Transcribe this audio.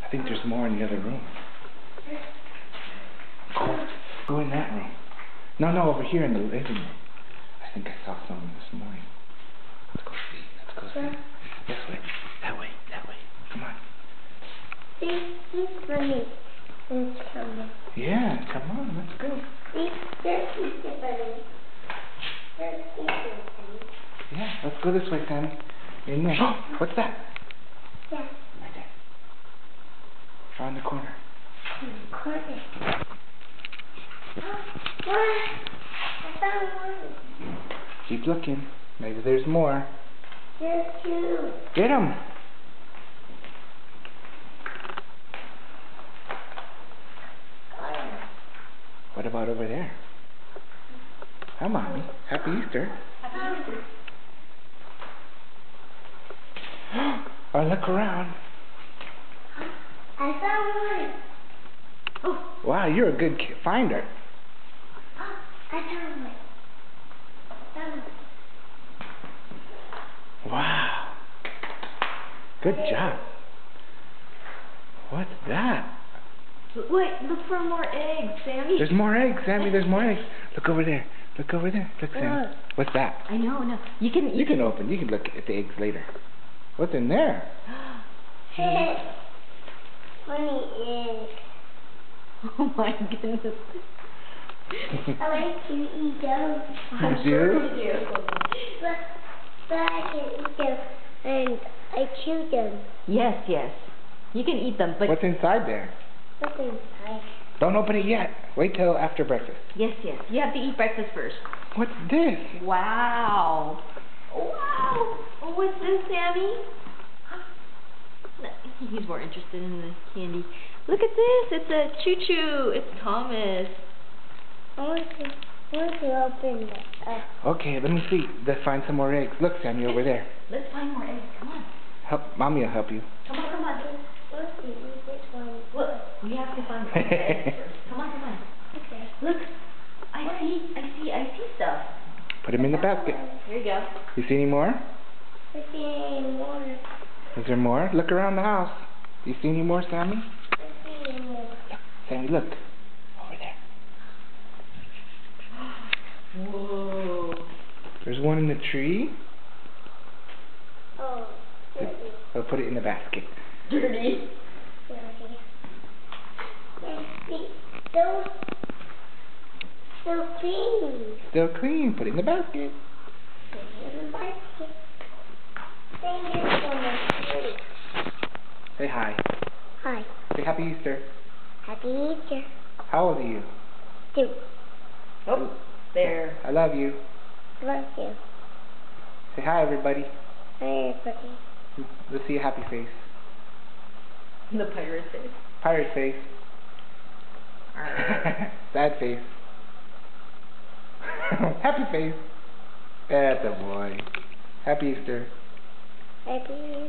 I think there's more in the other room. Go in that room. No, over here in the living room. I think I saw someone this morning. Let's go see. This way. That way. Come on. He's running. He's coming. Yeah, come on. Let's go. There's Easter Bunny. Yeah, let's go this way, Sammy. In there. Oh, what's that? Yeah. Right there. Around the corner. Corner. What? I found one. Keep looking. Maybe there's more. There's two. Get them. What about over there? Hi, Mommy. Happy Easter. Happy Easter. Oh, look around. I found one. Oh. Wow, you're a good finder. I found one. Wow. Good job. What's that? Wait, look for more eggs, Sammy. There's more eggs, Sammy. There's more eggs. Look over there. Look, Sammy. What's that? I know. You can open. You can look at the eggs later. What's in there? Funny egg. Oh my goodness. I like to eat them. You do? But I can eat them and I chew them. Yes. You can eat them, but... What's inside there? What's inside? Don't open it yet. Wait till after breakfast. Yes. You have to eat breakfast first. What's this? Wow. Oh, what's this, Sammy? He's more interested in the candy. Look at this. It's a choo-choo. It's Thomas. I want to open it up. Okay, let me see. Let's find some more eggs. Look, Sammy, over there. Let's find more eggs. Come on. Mommy will help you. Come on. Let's see which one. Look, we have to find some eggs first. Come on. Okay. Look, I see stuff. Put them in the basket. Here you go. You see any more? I see any more. Is there more? Look around the house. You see any more, Sammy? I see any more. Look, Sammy, look. Over there. Whoa. There's one in the tree. Oh, dirty. I'll put it in the basket. Dirty. Still clean. Still clean. Put it in the basket. Put it in the basket. Thank you so much. Say hi. Hi. Say Happy Easter. Happy Easter. How old are you? 2. Oh, there. I love you. Love you. Say hi, everybody. Hi, everybody. Let's see a happy face. The pirate face. Pirate face. Sad face. Happy face. That's a boy. Happy Easter. Happy Easter.